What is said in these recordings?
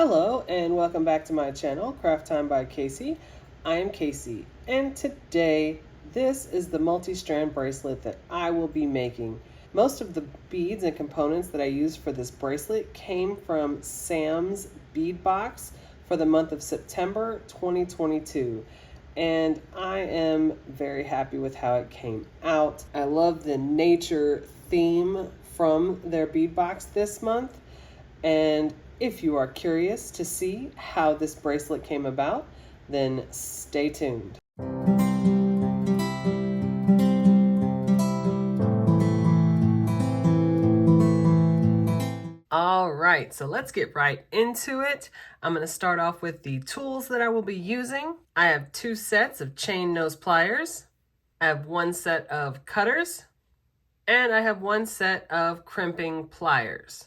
Hello and welcome back to my channel, Craft Time by Casey. I am Casey, and today this is the multi-strand bracelet that I will be making. Most of the beads and components that I used for this bracelet came from Sam's bead box for the month of September 2022. And I am very happy with how it came out. I love the nature theme from their bead box this month. And if you are curious to see how this bracelet came about, then stay tuned. All right, so let's get right into it. I'm going to start off with the tools that I will be using. I have 2 sets of chain nose pliers. I have 1 set of cutters. And I have 1 set of crimping pliers.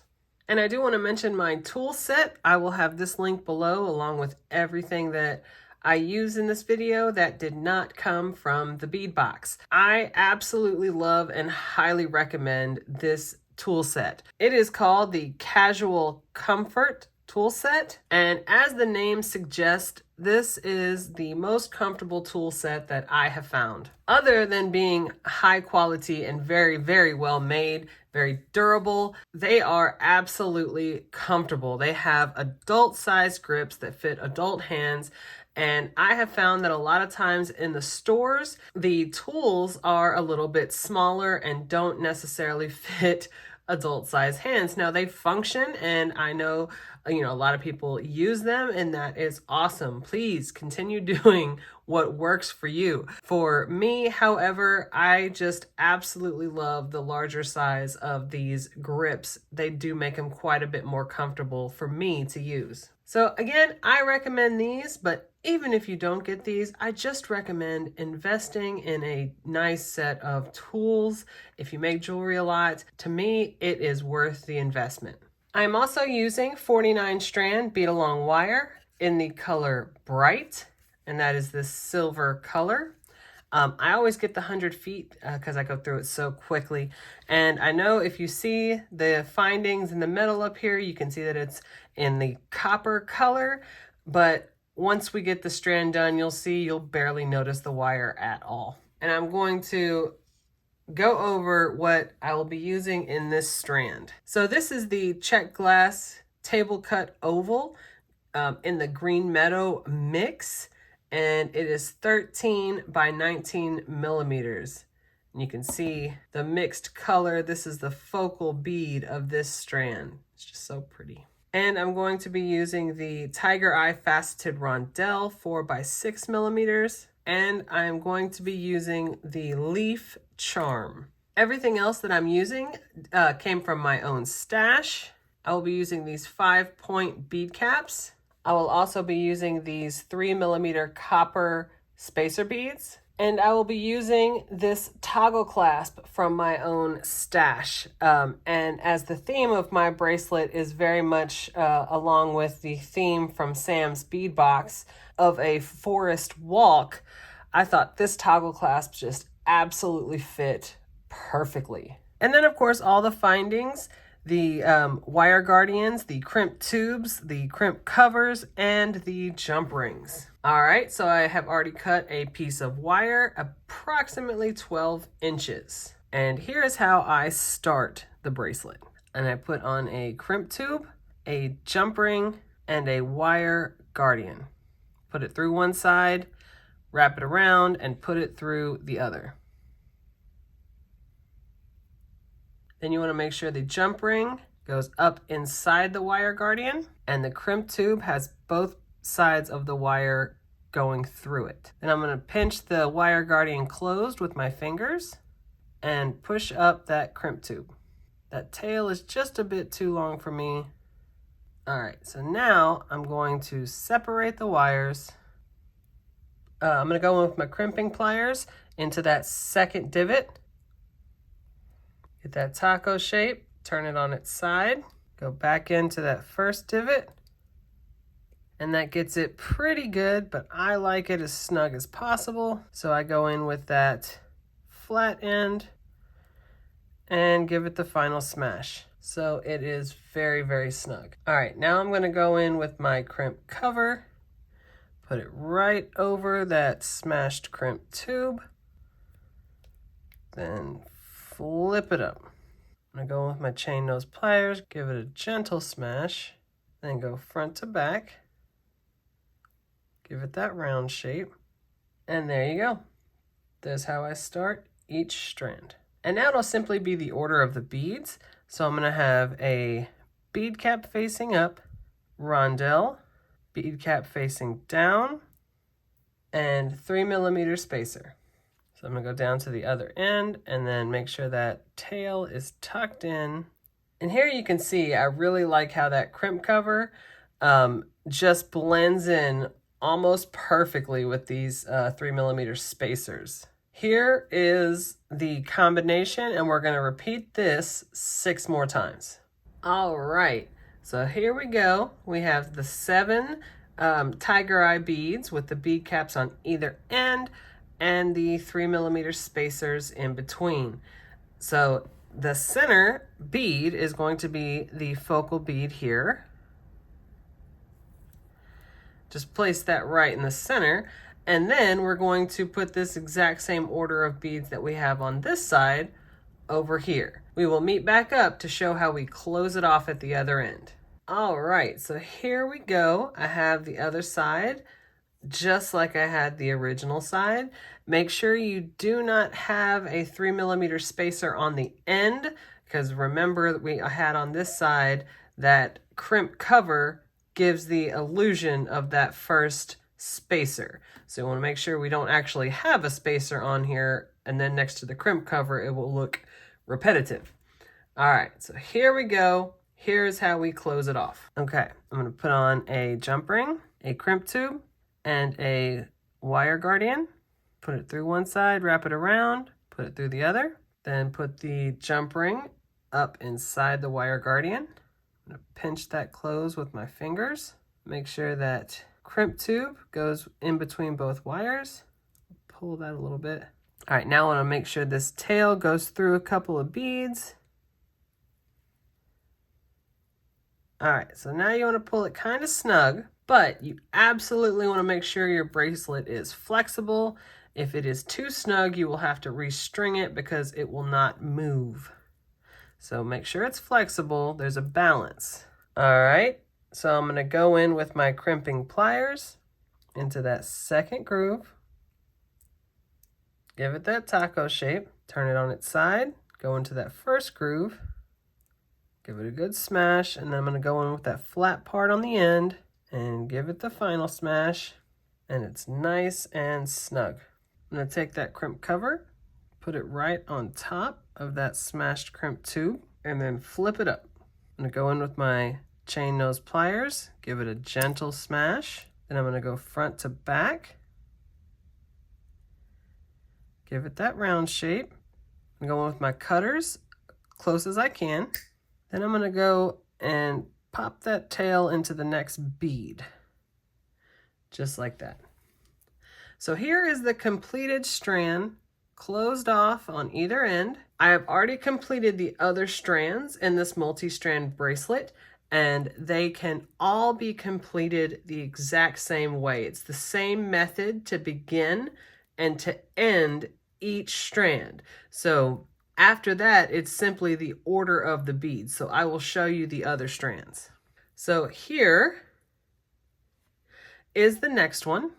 And I do want to mention my tool set. I will have this link below along with everything that I use in this video that did not come from the bead box. I absolutely love and highly recommend this tool set. It is called the Casual Comfort tool set, and as the name suggests, this is the most comfortable tool set that I have found. Other than being high quality and very, very well made, very durable, they are absolutely comfortable. They have adult size grips that fit adult hands. And I have found that a lot of times in the stores, the tools are a little bit smaller and don't necessarily fit adult size hands. Now they function, and I know a lot of people use them, and that is awesome. Please continue doing what works for you. For me, however, I just absolutely love the larger size of these grips. They do make them quite a bit more comfortable for me to use. So again, I recommend these, but even if you don't get these, I just recommend investing in a nice set of tools. If you make jewelry a lot, to me, it is worth the investment. I'm also using 49 strand bead along wire in the color Bright, and that is this silver color. I always get the 100 feet because I go through it so quickly. And I know if you see the findings in the metal up here, you can see that it's in the copper color. But once we get the strand done, you'll barely notice the wire at all. And I'm going to go over what I will be using in this strand. So this is the check glass table cut oval in the green meadow mix. And it is 13 by 19 millimeters. And you can see the mixed color. This is the focal bead of this strand. It's just so pretty. And I'm going to be using the Tiger Eye Faceted Rondelle 4 by 6 millimeters. And I'm going to be using the Leaf Charm. Everything else that I'm using came from my own stash. I will be using these 5-point bead caps. I will also be using these 3 millimeter copper spacer beads. And I will be using this toggle clasp from my own stash. And as the theme of my bracelet is very much along with the theme from Sam's bead box of a forest walk, I thought this toggle clasp just absolutely fit perfectly. And then of course all the findings, the wire guardians, the crimp tubes, the crimp covers, and the jump rings. All right, so I have already cut a piece of wire approximately 12 inches. And here is how I start the bracelet. And I put on a crimp tube, a jump ring, and a wire guardian. Put it through one side, wrap it around, and put it through the other. Then you want to make sure the jump ring goes up inside the wire guardian, and the crimp tube has both sides of the wire going through it. Then I'm going to pinch the wire guardian closed with my fingers and push up that crimp tube. That tail is just a bit too long for me. All right, so now I'm going to separate the wires. I'm going to go in with my crimping pliers into that second divot. Get that taco shape, turn it on its side, go back into that first divot, and that gets it pretty good, but I like it as snug as possible. So I go in with that flat end and give it the final smash. So it is very, very snug. All right, now I'm gonna go in with my crimp cover, put it right over that smashed crimp tube, then flip it up. I'm gonna go in with my chain nose pliers, give it a gentle smash, then go front to back, give it that round shape, and there you go. There's how I start each strand. And now it'll simply be the order of the beads. So I'm gonna have a bead cap facing up, rondelle, bead cap facing down, and 3mm spacer. So I'm gonna go down to the other end and then make sure that tail is tucked in. And here you can see, I really like how that crimp cover just blends in almost perfectly with these 3mm spacers. Here is the combination, and we're going to repeat this 6 more times. All right, so here we go. We have the 7 tiger eye beads with the bead caps on either end and the 3mm spacers in between. So the center bead is going to be the focal bead here. Just place that right in the center. And then we're going to put this exact same order of beads that we have on this side over here. We will meet back up to show how we close it off at the other end. All right, so here we go. I have the other side just like I had the original side. Make sure you do not have a 3mm spacer on the end, because remember that I had on this side that crimp cover gives the illusion of that first spacer. So we want to make sure we don't actually have a spacer on here, and then next to the crimp cover it will look repetitive. All right, so here we go. Here's how we close it off. Okay, I'm going to put on a jump ring, a crimp tube, and a wire guardian. Put it through one side, wrap it around, put it through the other, then put the jump ring up inside the wire guardian. I'm gonna pinch that close with my fingers. Make sure that crimp tube goes in between both wires. Pull that a little bit. All right, now I wanna make sure this tail goes through a couple of beads. All right, so now you wanna pull it kind of snug, but you absolutely wanna make sure your bracelet is flexible. If it is too snug, you will have to restring it because it will not move. So make sure it's flexible, there's a balance. All right, so I'm gonna go in with my crimping pliers into that second groove. Give it that taco shape, turn it on its side, go into that first groove, give it a good smash, and then I'm gonna go in with that flat part on the end and give it the final smash, and it's nice and snug. I'm gonna take that crimp cover, put it right on top of that smashed crimp tube, and then flip it up. I'm gonna go in with my chain nose pliers, give it a gentle smash. Then I'm gonna go front to back, give it that round shape. I'm going with my cutters close as I can. Then I'm gonna go and pop that tail into the next bead, just like that. So here is the completed strand, closed off on either end. I have already completed the other strands in this multi-strand bracelet, and they can all be completed the exact same way. It's the same method to begin and to end each strand. So after that, it's simply the order of the beads. So I will show you the other strands. So here is the next one.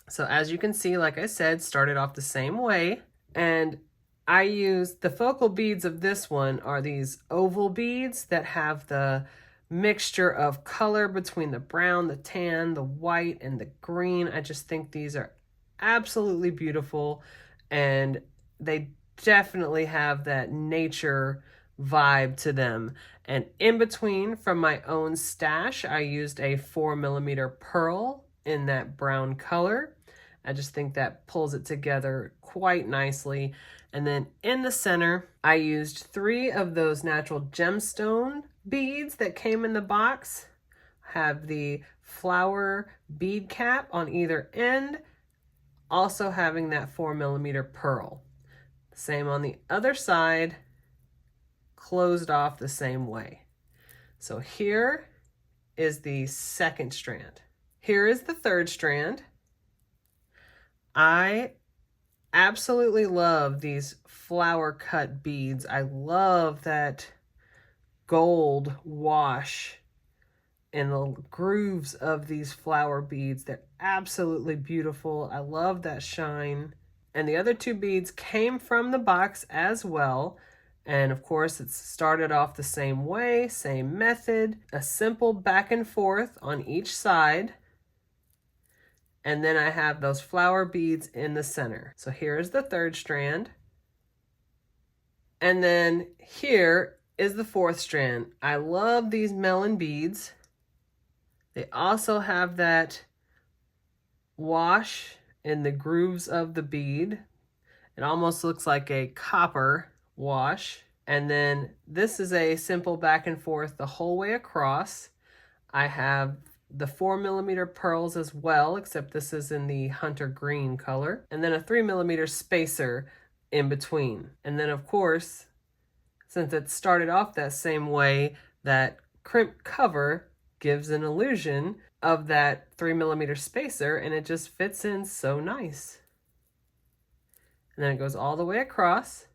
So as you can see, like I said, started off the same way. And I used the focal beads of this one are these oval beads that have the mixture of color between the brown, the tan, the white, and the green. I just think these are absolutely beautiful, and they definitely have that nature vibe to them. And in between, from my own stash, I used a 4mm pearl in that brown color. I just think that pulls it together quite nicely. And then in the center, I used 3 of those natural gemstone beads that came in the box. Have the flower bead cap on either end, also having that 4mm pearl. Same on the other side. closed off the same way. So here is the second strand. Here is the third strand. I absolutely love these flower cut beads. I love that gold wash in the grooves of these flower beads. They're absolutely beautiful. I love that shine. And the other two beads came from the box as well. And of course, it's started off the same way, same method, a simple back and forth on each side. And then I have those flower beads in the center. So here is the third strand. And then here is the fourth strand. I love these melon beads. They also have that wash in the grooves of the bead. It almost looks like a copper wash. And then this is a simple back and forth the whole way across. I have the 4mm pearls as well, except this is in the hunter green color. And then a 3mm spacer in between. And then of course, since it started off that same way, that crimp cover gives an illusion of that 3mm spacer, and it just fits in so nice. And then it goes all the way across,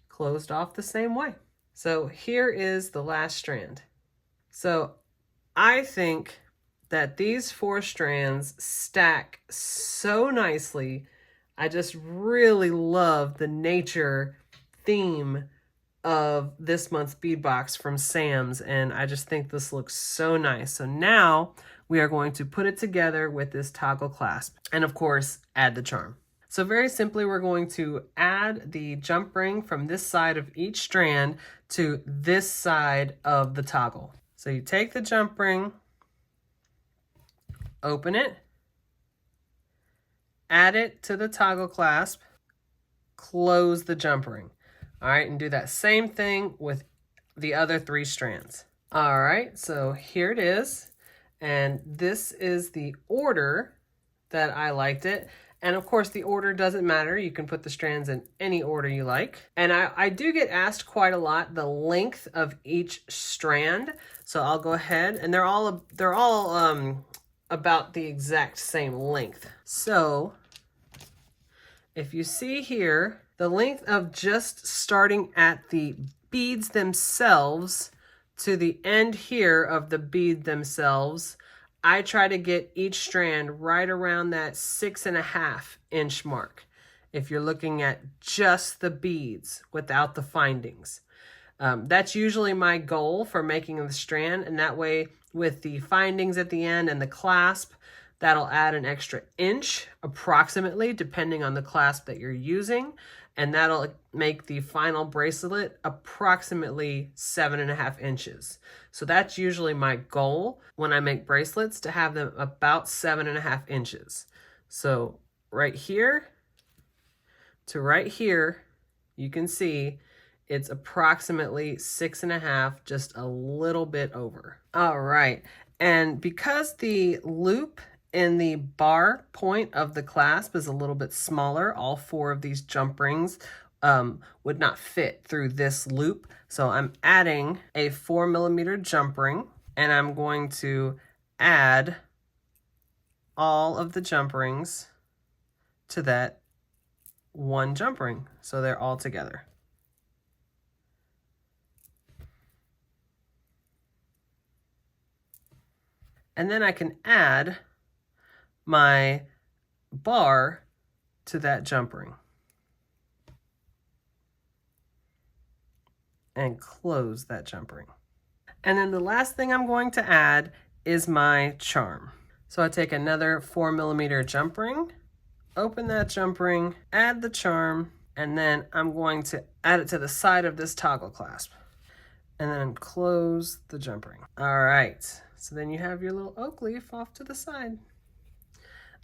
closed off the same way. So here is the last strand. So I think that these 4 strands stack so nicely. I just really love the nature theme of this month's bead box from Sam's, and I just think this looks so nice. So now we are going to put it together with this toggle clasp and of course add the charm. So very simply, we're going to add the jump ring from this side of each strand to this side of the toggle. So you take the jump ring, open it, add it to the toggle clasp, close the jump ring. All right, and do that same thing with the other 3 strands. All right, so here it is. And this is the order that I liked it. And of course, the order doesn't matter. You can put the strands in any order you like. And I do get asked quite a lot the length of each strand. So I'll go ahead, and they're all about the exact same length. So if you see here, the length of just starting at the beads themselves to the end here of the bead themselves, I try to get each strand right around that 6.5 inch mark. If you're looking at just the beads without the findings. That's usually my goal for making the strand, and that way with the findings at the end and the clasp, that'll add an extra inch approximately depending on the clasp that you're using, and that'll make the final bracelet approximately 7.5 inches. So that's usually my goal when I make bracelets, to have them about 7.5 inches. So right here to right here, you can see it's approximately 6.5, just a little bit over. All right, and because the loop in the bar point of the clasp is a little bit smaller, all 4 of these jump rings would not fit through this loop. So I'm adding a 4mm jump ring, and I'm going to add all of the jump rings to that one jump ring. So they're all together. And then I can add my bar to that jump ring and close that jump ring. And then the last thing I'm going to add is my charm. So I take another 4mm jump ring, open that jump ring, add the charm, and then I'm going to add it to the side of this toggle clasp and then close the jump ring. All right, so then you have your little oak leaf off to the side.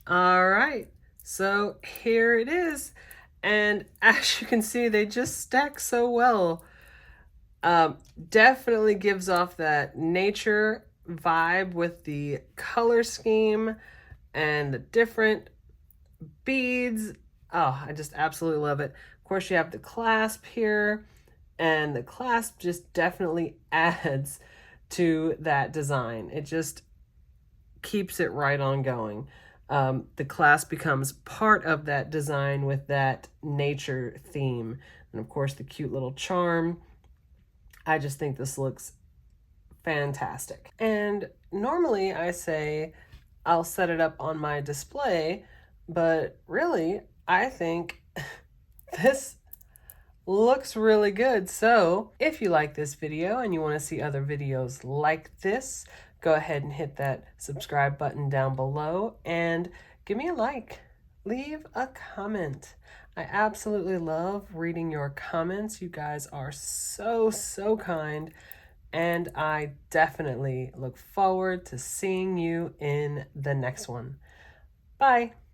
All right, so here it is. And as you can see, they just stack so well. Definitely gives off that nature vibe with the color scheme and the different beads. Oh, I just absolutely love it. Of course, you have the clasp here. And the clasp just definitely adds to that design. It just keeps it right on going. The clasp becomes part of that design with that nature theme. And of course the cute little charm. I just think this looks fantastic. And normally I say I'll set it up on my display, but really I think this looks really good. So if you like this video and you want to see other videos like this, go ahead and hit that subscribe button down below and give me a like. Leave a comment. I absolutely love reading your comments. You guys are so kind, and I definitely look forward to seeing you in the next one. Bye.